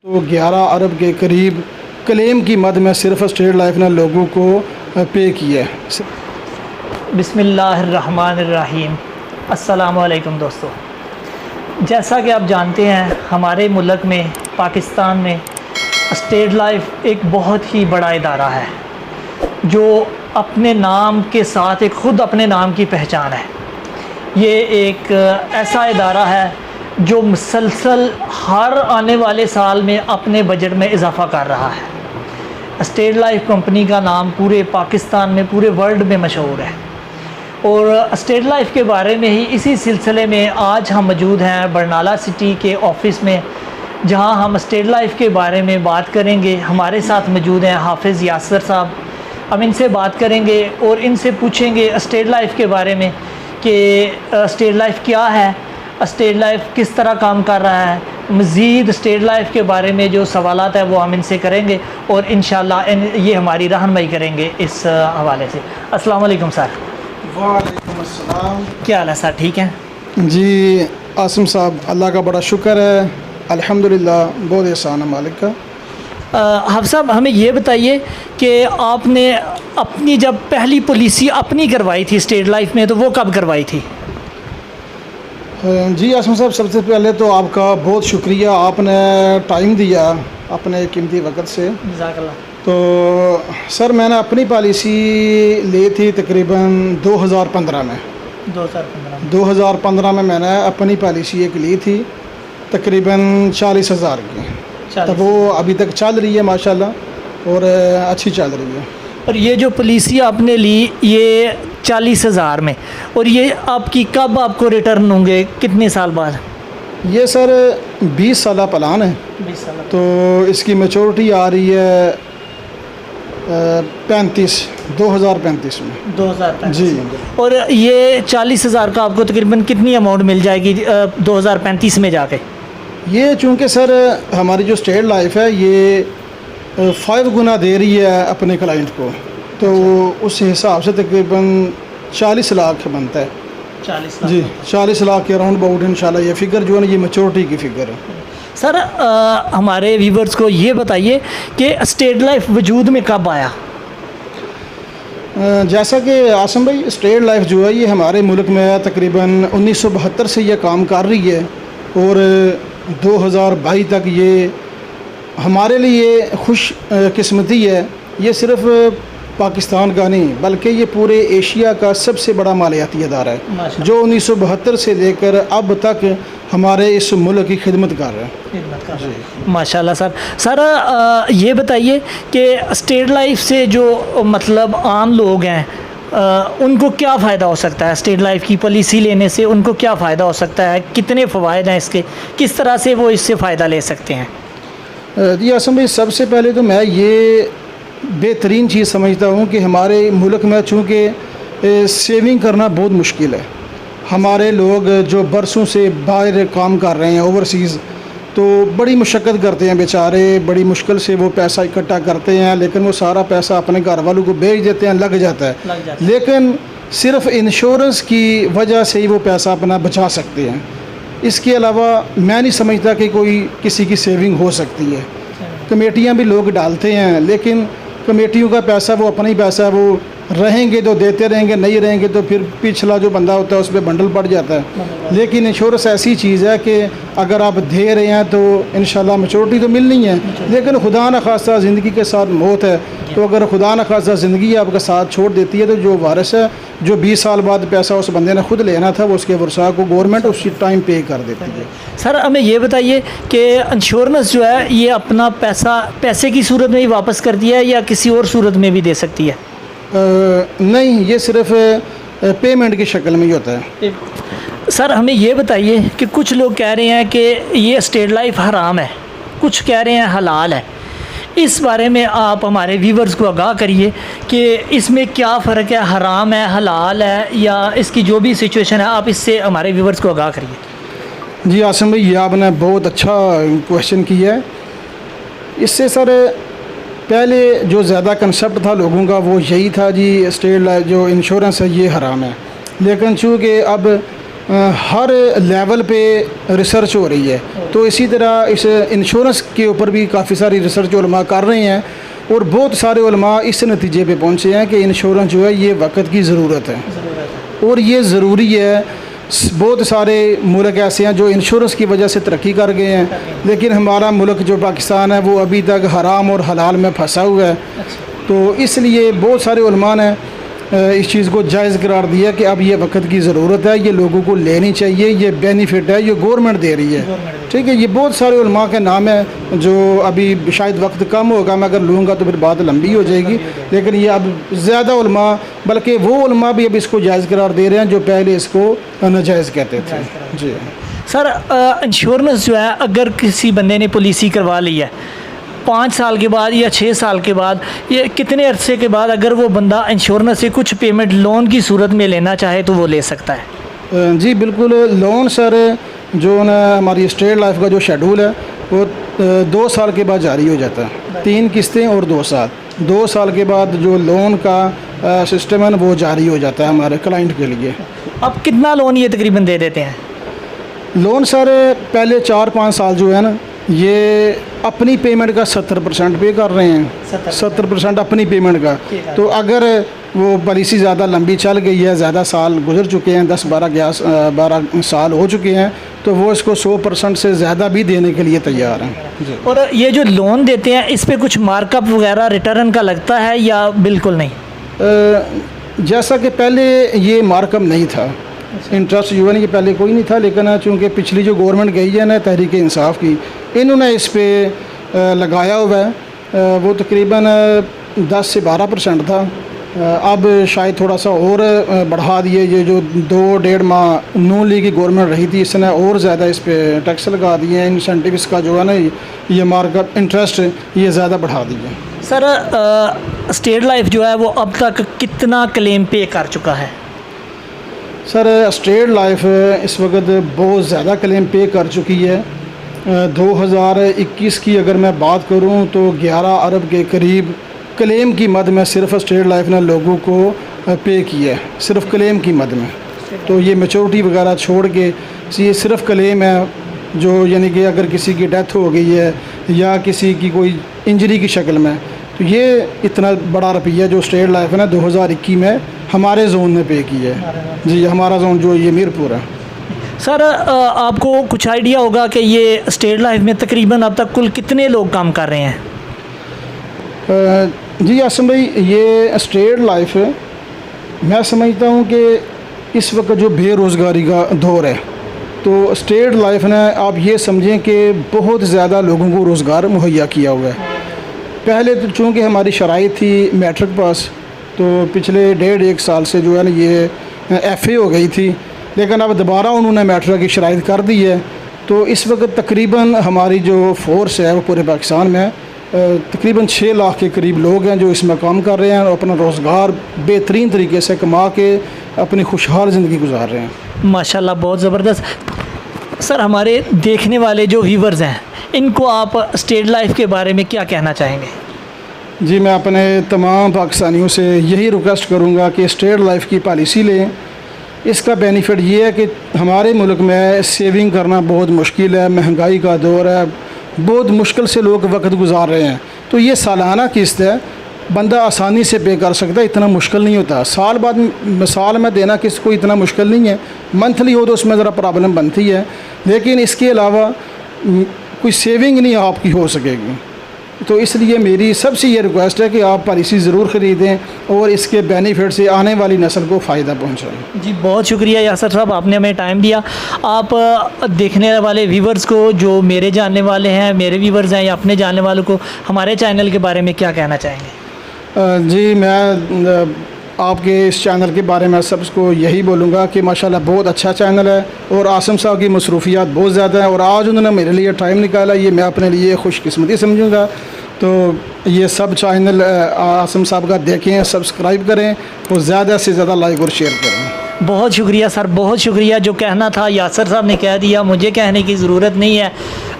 तो 11 अरब के करीब क्लेम की मद में सिर्फ स्टेट लाइफ ने लोगों को पे किया है। बिस्मिल्लाहिर्रहमानिर्रहीम। अस्सलामु अलैकुम दोस्तों, जैसा कि आप जानते हैं हमारे मुल्क में पाकिस्तान में स्टेट लाइफ एक बहुत ही बड़ा इदारा है जो अपने नाम के साथ एक ख़ुद अपने नाम की पहचान है। ये एक ऐसा इदारा है जो मुसलसल हर आने वाले साल में अपने बजट में इजाफ़ा कर रहा है। स्टेट लाइफ कंपनी का नाम पूरे पाकिस्तान में, पूरे वर्ल्ड में मशहूर है। और स्टेट लाइफ के बारे में ही इसी सिलसिले में आज हम मौजूद हैं बरनाला सिटी के ऑफ़िस में, जहां हम स्टेट लाइफ के बारे में बात करेंगे। हमारे साथ मौजूद हैं हाफिज़ यासर साहब। हम इनसे बात करेंगे और इनसे पूछेंगे स्टेट लाइफ के बारे में कि स्टेट लाइफ क्या है, स्टेट लाइफ किस तरह काम कर रहा है। मज़ीद स्टेट लाइफ के बारे में जो सवालात है वो हम इनसे करेंगे और इंशाल्लाह ये हमारी रहनुमाई करेंगे इस हवाले से। अस्सलाम वालेकुम सर। वालेकुम अस्सलाम। क्या हाल है सर, ठीक है? जी आसिम साहब, अल्लाह का बड़ा शुक्र है, अल्हम्दुलिल्लाह, बहुत एहसान है मालिक का। हाफ़िज़ साहब, हमें ये बताइए कि आपने अपनी जब पहली पॉलिसी अपनी करवाई थी स्टेट लाइफ में, तो वो कब करवाई थी? जी आसिम साहब, सबसे पहले तो आपका बहुत शुक्रिया, आपने टाइम दिया अपने कीमती वक्त से। जज़ाकल्लाह। तो सर, मैंने अपनी पॉलिसी ली थी तकरीबन 2015 में। 2015 में मैंने अपनी पॉलिसी एक ली थी तकरीबन 40,000 की। तो वो अभी तक चल रही है माशाल्लाह और अच्छी चल रही है। और ये जो पॉलिसी आपने ली ये 40,000 में, और ये आपकी कब आपको रिटर्न होंगे, कितने साल बाद? ये सर 20 साल प्लान है। 20 साल। तो इसकी मैच्योरिटी आ रही है 2035 में। 2035 जी। और ये 40,000 का आपको तकरीबन कितनी अमाउंट मिल जाएगी 2035 में जाके? ये चूँकि सर हमारी जो स्टेट लाइफ है ये 5 गुना दे रही है अपने क्लाइंट को, तो उस हिसाब से तकरीबन 40 लाख बनता है। 40 लाख? जी, 40 लाख के अराउंड अबाउट इंशाल्लाह ये फ़िगर जो है ना, ये मैच्योरिटी की फ़िगर है। सर हमारे व्यूवर्स को ये बताइए कि स्टेट लाइफ वजूद में कब आया? जैसा कि आसम भाई, स्टेट लाइफ जो है ये हमारे मुल्क में तकरीबन 1972 से ये काम कर रही है और 2022 तक ये हमारे लिए खुश किस्मती है। ये सिर्फ पाकिस्तान का नहीं बल्कि ये पूरे एशिया का सबसे बड़ा मालियाती अदारा है जो 1972 से लेकर अब तक हमारे इस मुल्क की खिदमत कर रहा है। माशाल्लाह सर। सर ये बताइए कि स्टेट लाइफ से जो मतलब आम लोग हैं उनको क्या फ़ायदा हो सकता है? स्टेट लाइफ की पॉलिसी लेने से उनको क्या फ़ायदा हो सकता है? कितने फ़वाइद हैं इसके? किस तरह से वो इससे फ़ायदा ले सकते हैं? जी आसम भाई, सबसे पहले तो मैं ये बेहतरीन चीज़ समझता हूँ कि हमारे मुल्क में चूँकि सेविंग करना बहुत मुश्किल है। हमारे लोग जो बरसों से बाहर काम कर रहे हैं ओवरसीज़, तो बड़ी मुशक्क़त करते हैं बेचारे, बड़ी मुश्किल से वो पैसा इकट्ठा करते हैं, लेकिन वो सारा पैसा अपने घर वालों को बेच देते हैं, लग जाता है। लेकिन सिर्फ इंश्योरेंस की वजह से ही वो पैसा अपना बचा सकते हैं। इसके अलावा मैं नहीं समझता कि कोई किसी की सेविंग हो सकती है। कमेटियां भी लोग डालते हैं, लेकिन कमेटियों का पैसा वो अपना ही पैसा है, वो रहेंगे तो देते रहेंगे, नहीं रहेंगे तो फिर पिछला जो बंदा होता है उस पर बंडल पड़ जाता है। लेकिन इंश्योरेंस ऐसी चीज़ है कि अगर आप दे रहे हैं तो इंशाल्लाह मैच्योरिटी तो मिलनी है, लेकिन खुदा न खास्ता ज़िंदगी के साथ मौत है। तो अगर खुदा न खास्ता ज़िंदगी आपका साथ छोड़ देती है तो जो वारिस है, जो 20 साल बाद पैसा उस बंदे ने खुद लेना था, वो उसके वर्षा को गवर्नमेंट उसी टाइम पे कर देती है। सर हमें ये बताइए कि इंश्योरेंस जो है ये अपना पैसे की सूरत में ही वापस कर दिया है या किसी और सूरत में भी दे सकती है? नहीं, ये सिर्फ पेमेंट की शक्ल में ही होता है। सर हमें ये बताइए कि कुछ लोग कह रहे हैं कि ये स्टेट लाइफ हराम है, कुछ कह रहे हैं हलाल है। इस बारे में आप हमारे व्यूवर्स को आगाह करिए कि इसमें क्या फ़र्क है, हराम है, हलाल है, या इसकी जो भी सिचुएशन है आप इससे हमारे व्यूवर्स को आगाह करिए। जी आसिम भाई, ये आपने बहुत अच्छा क्वेश्चन किया है। इससे सर पहले जो ज़्यादा कंसेप्ट था लोगों का वो यही था जी, स्टेट लाइफ जो इंश्योरेंस है ये हराम है। लेकिन चूँकि अब हर लेवल पे रिसर्च हो रही है। तो इसी तरह इस इंश्योरेंस के ऊपर भी काफ़ी सारी रिसर्च उलमा कर रहे हैं और बहुत सारे उलमा इस नतीजे पे पहुँचे हैं कि इंश्योरेंस जो है ये वक्त की ज़रूरत है और ये ज़रूरी है। बहुत सारे मुल्क ऐसे हैं जो इंश्योरेंस की वजह से तरक्की कर गए हैं, लेकिन हमारा मुल्क जो पाकिस्तान है वो अभी तक हराम और हलाल में फंसा हुआ है। तो इसलिए बहुत सारे उलमा ने इस चीज़ को जायज़ करार दिया कि अब ये वक्त की ज़रूरत है, ये लोगों को लेनी चाहिए, ये बेनिफिट है, ये गवर्नमेंट दे रही है। ठीक है, ये बहुत सारे उलमा के नाम है जो अभी शायद वक्त कम होगा, मैं अगर लूँगा तो फिर बात लंबी हो जाएगी, लेकिन ये अब ज़्यादा उलमा, बल्कि वो उलमा भी अब इसको जायज़ करार दे रहे हैं जो पहले इसको नाजायज़ कहते थे। जी सर, इंश्योरेंस जो है अगर किसी बंदे ने पॉलिसी करवा ली है 5 साल के बाद या 6 साल के बाद, ये कितने अरसे के बाद अगर वो बंदा इंश्योरेंस से कुछ पेमेंट लोन की सूरत में लेना चाहे तो वो ले सकता है? जी बिल्कुल। लोन सर जो ना हमारी स्टेट लाइफ का जो शेड्यूल है वो 2 साल के बाद जारी हो जाता है, 3 किस्तें और 2 साल। 2 साल के बाद जो लोन का सिस्टम है ना वो जारी हो जाता है हमारे क्लाइंट के लिए। अब कितना लोन ये तकरीबन दे देते हैं? लोन सर पहले 4-5 साल जो है ना ये अपनी पेमेंट का 70% पे कर रहे हैं, 70% अपनी पेमेंट का। तो अगर वो पॉलिसी ज़्यादा लंबी चल गई है, ज़्यादा साल गुजर चुके हैं, 10-12 साल हो चुके हैं, तो वो इसको 100% से ज़्यादा भी देने के लिए तैयार हैं। और ये जो लोन देते हैं इस पर कुछ मार्कअप वगैरह रिटर्न का लगता है या बिल्कुल नहीं? जैसा कि पहले ये मार्कअप नहीं था, इंटरेस्ट जो है ना ये पहले कोई नहीं था, लेकिन चूँकि पिछली जो गवर्नमेंट गई है ना तहरीक इंसाफ की, इन्होंने इस पे लगाया हुआ है। वो तकरीबन 10 से 12% था, अब शायद थोड़ा सा और बढ़ा दिए। ये जो 2-1.5 माह नून लीग की गवर्नमेंट रही थी इसने और ज़्यादा इस पर टैक्स लगा दिए हैं। इंसेंटिव इसका जो है ना ये मार्कअप इंटरेस्ट ये ज़्यादा बढ़ा दिए। सर, स्टेट लाइफ जो है वो अब तक कितना क्लेम पे कर चुका है? सर स्टेट लाइफ इस वक्त बहुत ज़्यादा क्लेम पे कर चुकी है। 2021 की अगर मैं बात करूं तो 11 अरब के करीब क्लेम की मद में सिर्फ स्टेट लाइफ ने लोगों को पे किया है, सिर्फ क्लेम की मद में। तो ये मैच्योरिटी वगैरह छोड़ के ये सिर्फ क्लेम है, जो यानी कि अगर किसी की डेथ हो गई है या किसी की कोई इंजरी की शक्ल में, तो ये इतना बड़ा रुपया जो स्टेट लाइफ ने 2021 में हमारे जोन ने पे किया है। जी हमारा जोन जो ये मीरपुर है। सर, आपको कुछ आइडिया होगा कि ये स्टेट लाइफ में तकरीबन अब तक कुल कितने लोग काम कर रहे हैं? जी आसम भाई, ये स्टेट लाइफ मैं समझता हूँ कि इस वक्त जो बेरोज़गारी का दौर है, तो स्टेट लाइफ ने आप ये समझें कि बहुत ज़्यादा लोगों को रोज़गार मुहैया किया हुआ है। पहले तो चूँकि हमारी शराइत थी मैट्रिक पास, तो पिछले 1.5-1 साल से जो है ना ये FA हो गई थी, लेकिन अब दोबारा उन्होंने मैट्रिक की शराइत कर दी है। तो इस वक्त तकरीबन हमारी जो फोर्स है वो पूरे पाकिस्तान में तकरीबन 6 लाख के करीब लोग हैं जो इसमें काम कर रहे हैं और अपना रोज़गार बेहतरीन तरीके से कमा के अपनी खुशहाल ज़िंदगी गुजार रहे हैं। माशाल्लाह, बहुत ज़बरदस्त। सर, हमारे देखने वाले जो व्यूवर्स हैं इनको आप स्टेट लाइफ के बारे में क्या कहना चाहेंगे? जी मैं अपने तमाम पाकिस्तानियों से यही रिक्वेस्ट करूँगा कि स्टेट लाइफ की पॉलिसी लें। इसका बेनिफिट ये है कि हमारे मुल्क में सेविंग करना बहुत मुश्किल है, महंगाई का दौर है, बहुत मुश्किल से लोग वक्त गुजार रहे हैं। तो ये सालाना किस्त है, बंदा आसानी से पे कर सकता है, इतना मुश्किल नहीं होता। साल में देना किस्त को इतना मुश्किल नहीं है, मंथली हो तो उसमें ज़रा प्रॉब्लम बनती है, लेकिन इसके अलावा कोई सेविंग नहीं आपकी हो सकेगी। तो इसलिए मेरी सबसे ये रिक्वेस्ट है कि आप पॉलिसी ज़रूर ख़रीदें और इसके बेनिफिट से आने वाली नस्ल को फ़ायदा पहुँचाएँ। जी बहुत शुक्रिया यासर साहब, आपने हमें टाइम दिया। आप देखने वाले व्यूवर्स को, जो मेरे जानने वाले हैं, मेरे व्यूवर्स हैं या अपने जानने वालों को, हमारे चैनल के बारे में क्या कहना चाहेंगे? जी मैं आपके इस चैनल के बारे में सबको यही बोलूँगा कि माशाल्लाह बहुत अच्छा चैनल है और आसम साहब की मसरूफियात बहुत ज़्यादा है और आज उन्होंने मेरे लिए टाइम निकाला, ये मैं अपने लिए खुशकिस्मती समझूँगा। तो ये सब चैनल आसम साहब का देखें, सब्सक्राइब करें और ज़्यादा से ज़्यादा लाइक और शेयर करें। बहुत शुक्रिया सर, बहुत शुक्रिया। जो कहना था यासर साहब ने कह दिया, मुझे कहने की ज़रूरत नहीं है।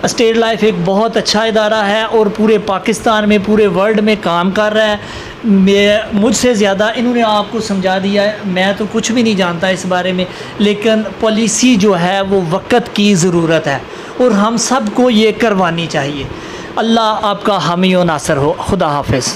स्टेट लाइफ एक बहुत अच्छा इदारा है और पूरे पाकिस्तान में, पूरे वर्ल्ड में काम कर रहा है। मुझसे ज़्यादा इन्होंने आपको समझा दिया है, मैं तो कुछ भी नहीं जानता इस बारे में, लेकिन पॉलिसी जो है वो वक्त की ज़रूरत है और हम सब को ये करवानी चाहिए। अल्लाह आपका हामी व नासर हो। खुदा हाफिज़।